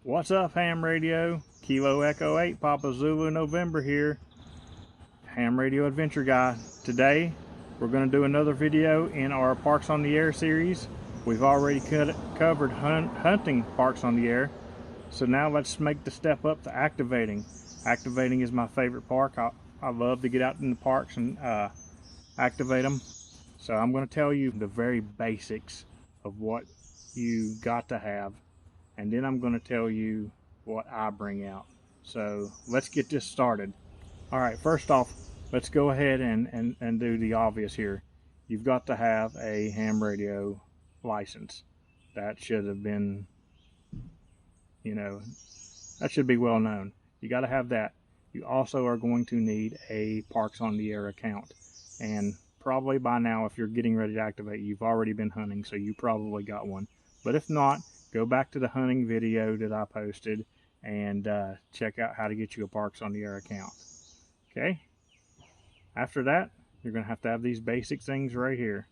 What's up, ham radio? Kilo Echo 8, Papa Zulu November here. Ham radio adventure guy. Today we're going to do another video in our Parks on the Air series. We've already covered hunting parks on the air, so now let's make the step up to activating. Activating is my favorite park. I love to get out in the parks and activate them. So I'm going to tell you the very basics of what you got to have, and then I'm going to tell you what I bring out. So let's get this started. All right, first off, let's go ahead and do the obvious here. You've got to have a ham radio license. That should have been, that should be well known. You got to have that. You also are going to need a Parks on the Air account. And probably by now, if you're getting ready to activate, you've already been hunting, so you probably got one. But if not, go back to the hunting video that I posted and check out how to get you a Parks on the Air account. Okay? After that, you're going to have these basic things right here.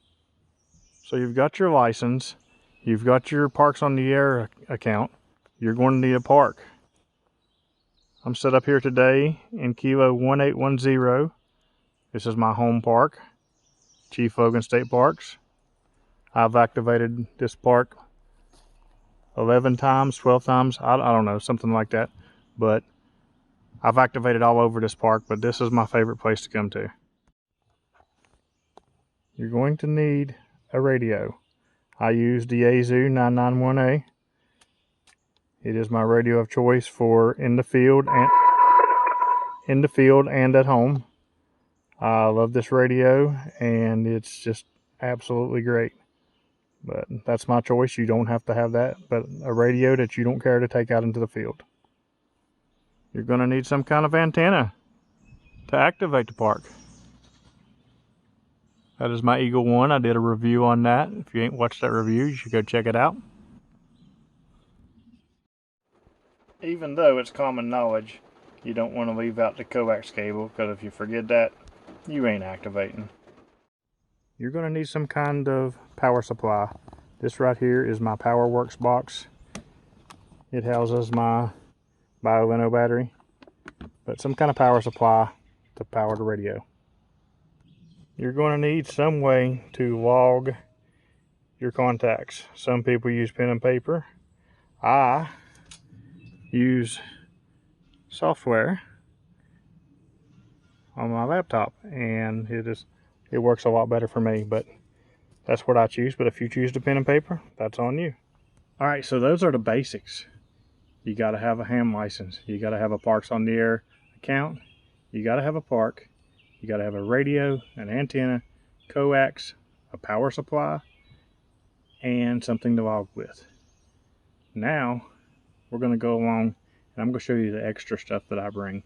So you've got your license, you've got your Parks on the Air account, you're going to need a park. I'm set up here today in Kilo 1810. This is my home park, Chief Logan State Parks. I've activated this park 11 times, 12 times, I don't know, something like that. But I've activated all over this park, but this is my favorite place to come to. You're going to need a radio. I use the Yaesu 991A. It is my radio of choice for in the field and at home. I love this radio, and it's just absolutely great. But that's my choice. You don't have to have that, but a radio that you don't care to take out into the field. You're going to need some kind of antenna to activate the park. That is my Eagle One. I did a review on that. If you ain't watched that review, you should go check it out. Even though it's common knowledge, you don't want to leave out the coax cable, because if you forget that, you ain't activating. You're going to need some kind of power supply. This right here is my PowerWorks box. It houses my BioLino battery, but some kind of power supply to power the radio. You're going to need some way to log your contacts. Some people use pen and paper. I use software on my laptop, and it works a lot better for me, but that's what I choose. But if you choose the pen and paper, that's on you. All right, so those are the basics. You got to have a ham license. You got to have a Parks on the Air account. You got to have a park. You got to have a radio, an antenna, coax, a power supply, and something to log with. Now, we're going to go along, and I'm going to show you the extra stuff that I bring.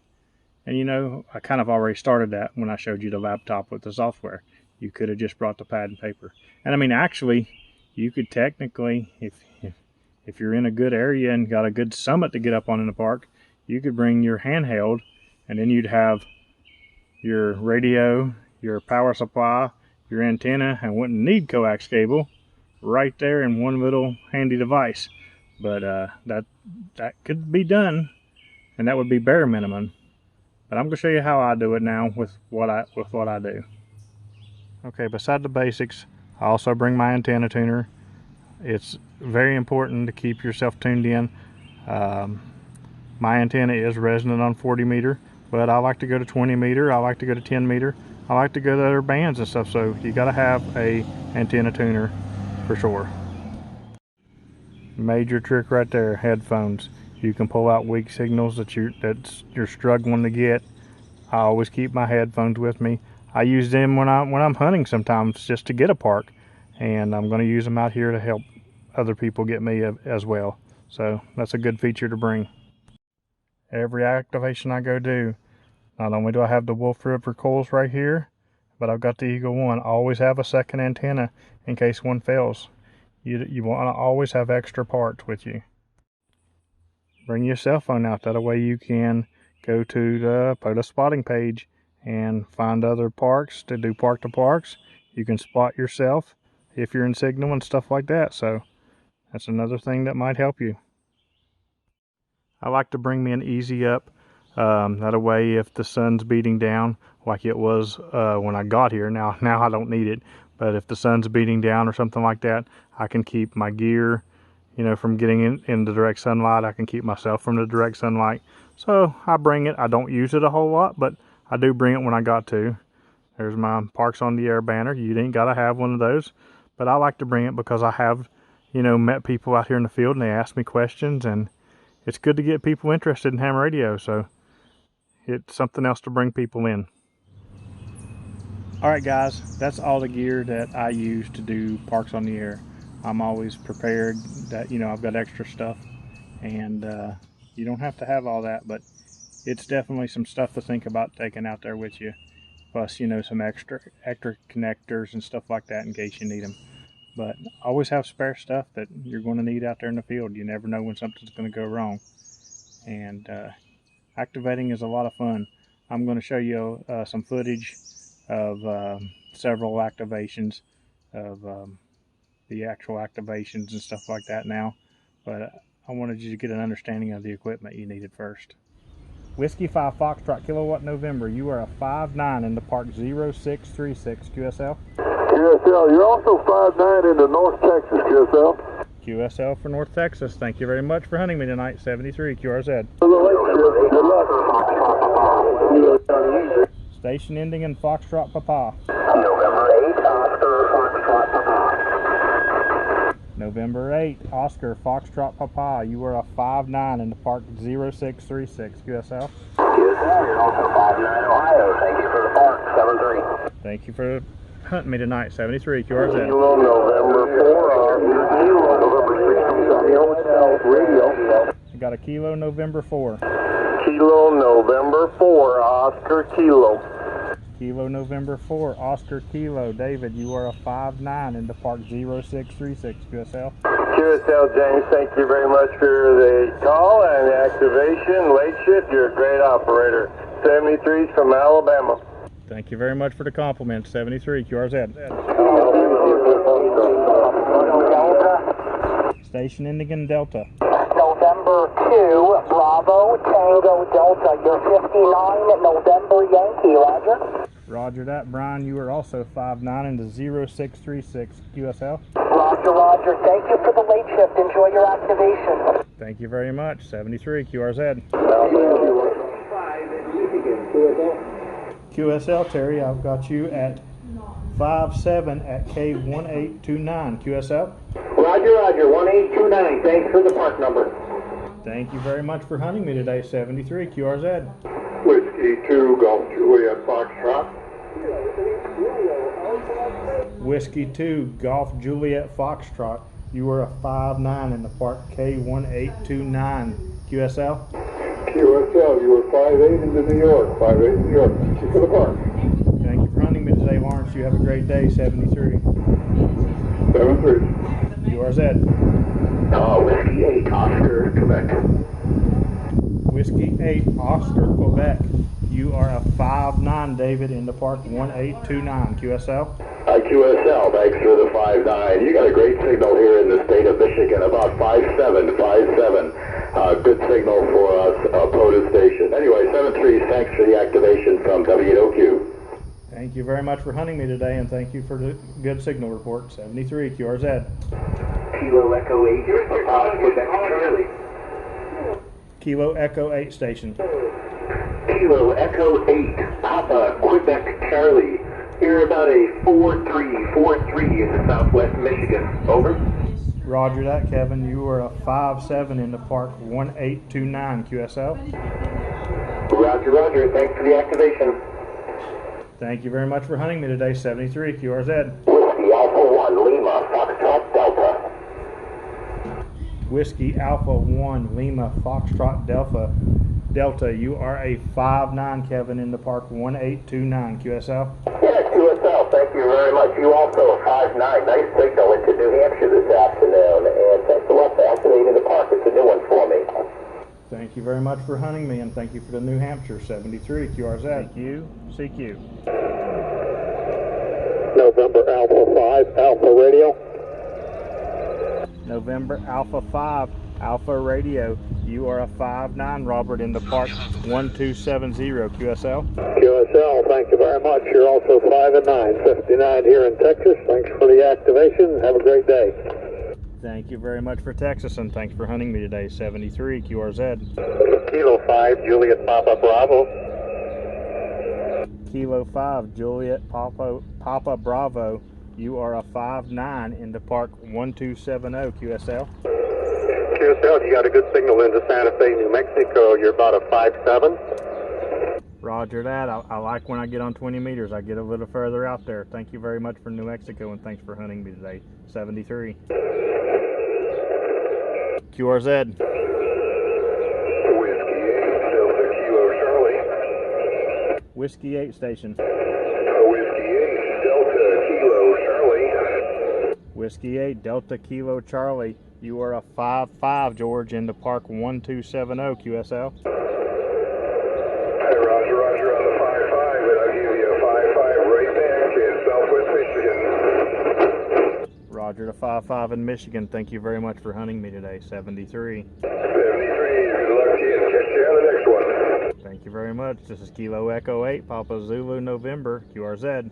And I kind of already started that when I showed you the laptop with the software. You could have just brought the pad and paper. And I mean, actually, you could technically, if you're in a good area and got a good summit to get up on in the park, you could bring your handheld, and then you'd have your radio, your power supply, your antenna, and wouldn't need coax cable right there in one little handy device. But that could be done, and that would be bare minimum. But I'm going to show you how I do it now with what I do. Okay, beside the basics, I also bring my antenna tuner. It's very important to keep yourself tuned in. My antenna is resonant on 40 meter, but I like to go to 20 meter. I like to go to 10 meter. I like to go to other bands and stuff. So you got to have a antenna tuner for sure. Major trick right there, headphones. You can pull out weak signals that you're struggling to get. I always keep my headphones with me. I use them when I'm hunting sometimes just to get a park, and I'm going to use them out here to help other people get me as well. So that's a good feature to bring. Every activation I go do, not only do I have the Wolf River coils right here, but I've got the Eagle One. I always have a second antenna in case one fails. You want to always have extra parts with you. Bring your cell phone out. That way you can go to the Pota spotting page and find other parks to do park to parks. You can spot yourself if you're in signal and stuff like that. So that's another thing that might help you. I like to bring me an easy up. That way, if the sun's beating down like it was when I got here, now I don't need it, but if the sun's beating down or something like that, I can keep my gear, you know, from getting in the direct sunlight. I can keep myself from the direct sunlight. So I bring it. I don't use it a whole lot, but I do bring it when I got to. There's my Parks on the Air banner. You ain't got to have one of those, but I like to bring it because I have, you know, met people out here in the field and they ask me questions, and it's good to get people interested in ham radio. So it's something else to bring people in. All right, guys, that's all the gear that I use to do Parks on the Air. I'm always prepared that, you know, I've got extra stuff, and you don't have to have all that, but it's definitely some stuff to think about taking out there with you. Plus, you know, some extra connectors and stuff like that in case you need them. But always have spare stuff that you're going to need out there in the field. You never know when something's going to go wrong. And activating is a lot of fun. I'm going to show you some footage of several activations of the actual activations and stuff like that now. But I wanted you to get an understanding of the equipment you needed first. Whiskey 5 Foxtrot Kilowatt November, you are a 5'9" in the Park 0636 QSL. QSL, you're also 5'9" in the North Texas QSL. QSL for North Texas, thank you very much for hunting me tonight, 73 QRZ. Good luck. Station ending in Foxtrot Papa. November 8, Oscar Foxtrot Papa. November 8, Oscar Foxtrot Papa, you are a 5'9" in the Park 0636 QSL. QSL, you're also 5'9" Ohio. Thank you for the park, 73. Thank you for hunting me tonight, 73 QRZ. Kilo November 4, November 6, radio. You got a Kilo November 4. Kilo November 4, Oscar Kilo. Kilo November 4, Oscar Kilo. David, you are a 5'9" in the Park 0636 QSL. QSL, James, thank you very much for the call and the activation. Late shift, you're a great operator. 73's from Alabama. Thank you very much for the compliment, 73 QRZ. Station ending in Delta. November 2, Bravo, Tango Delta, you're 59, November Yankee, roger. Roger that, Brian, you are also 5'9" in the 0636 QSL. Roger, roger, thank you for the late shift, enjoy your activation. Thank you very much, 73 QRZ. QSL, Terry, I've got you at 5'7" at K1829 QSL. Roger, roger, 1829, thanks for the park number. Thank you very much for hunting me today, 73 QRZ. Whiskey 2, Golf Juliet Foxtrot. Whiskey 2, Golf Juliet Foxtrot. You were a 5'9" in the Park K1829 QSL. QSL, you were 5'8" into New York. 5'8" in New York. Thank you for the park. Thank you for hunting me today, Lawrence. You have a great day, 73. 73. QRZ. Whiskey 8, Oscar, Quebec. Whiskey 8, Oscar, Quebec. You are a 5'9", David, in the Park 1829 QSL. QSL, thanks for the 5'9". You got a great signal here in the state of Michigan, about 5'7", 5'7". Good signal for us, Pota Station. Anyway, 73, thanks for the activation from W8OQ. Thank you very much for hunting me today, and thank you for the good signal report, 73 QRZ. Kilo Echo 8, Quebec, Charlie. Kilo Echo 8 station. Kilo Echo 8, Papa, Quebec, Charlie. You're about a 4343 in the southwest Michigan. Over. Roger that, Kevin. You are a 5'7" in the Park 1829 QSL. Roger, roger. Thanks for the activation. Thank you very much for hunting me today, 73 QRZ. Whiskey Alpha 1, Lima, Foxtrot, Delta. Whiskey Alpha 1, Lima, Foxtrot, Delta. You are a 5'9", Kevin, in the Park 1829 QSL. Yeah, QSL, thank you very much. You also a 5'9". Nice signal into New Hampshire this afternoon. And thanks a lot for activating the park. It's a new one for me. Thank you very much for hunting me, and thank you for the New Hampshire, 73 QRZ. CQ. November Alpha 5, Alpha Radio. November Alpha 5, Alpha Radio. You are a 5'9", Robert, in the Park 1270 QSL. QSL, thank you very much. You're also 5'9", 59 here in Texas. Thanks for the activation. Have a great day. Thank you very much for Texas, and thanks for hunting me today. 73 QRZ. Kilo 5, Juliet Papa Bravo. Kilo 5, Juliet Papa Bravo. You are a 5'9" in the Park 1270 QSL. QSL, you got a good signal into Santa Fe, New Mexico. You're about a 5'7". Roger that. I like when I get on 20 meters. I get a little further out there. Thank you very much for New Mexico, and thanks for hunting me today. 73. QRZ. Whiskey 8, Delta Kilo Charlie. Whiskey 8 station. Whiskey 8, Delta Kilo Charlie. Whiskey 8, Delta Kilo Charlie. You are a 5'5", George, in the Park 1270 QSL. Hey, Roger, Roger on the 5'5", and I'll give you a 5'5" right back in Southwest Michigan. Roger to 5'5" in Michigan. Thank you very much for hunting me today. 73. 73, good luck to you, and catch you on the next one. Thank you very much. This is Kilo Echo 8, Papa Zulu November, QRZ.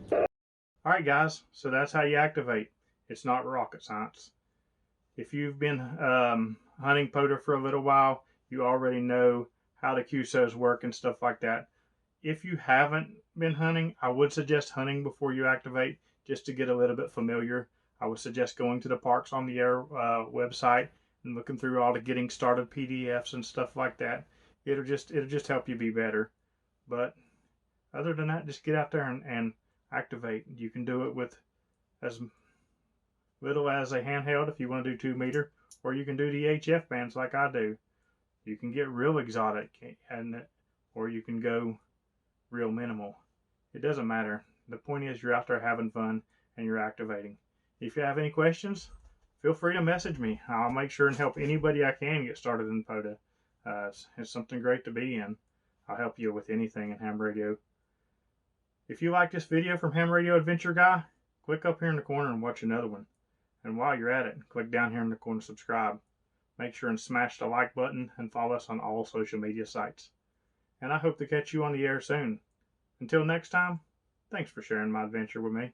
Alright guys, so that's how you activate. It's not rocket science. If you've been hunting Pota for a little while, you already know how the QSOs work and stuff like that. If you haven't been hunting, I would suggest hunting before you activate, just to get a little bit familiar. I would suggest going to the Parks on the Air website and looking through all the getting started PDFs and stuff like that. It'll just help you be better. But other than that, just get out there and activate. You can do it with as little as a handheld if you want to do 2 meter, or you can do the HF bands like I do. You can get real exotic, or you can go real minimal. It doesn't matter. The point is you're out there having fun and you're activating. If you have any questions, feel free to message me. I'll make sure and help anybody I can get started in Pota. It's something great to be in. I'll help you with anything in ham radio. If you like this video from Ham Radio Adventure Guy, click up here in the corner and watch another one. And while you're at it, click down here in the corner and subscribe. Make sure and smash the like button and follow us on all social media sites. And I hope to catch you on the air soon. Until next time, thanks for sharing my adventure with me.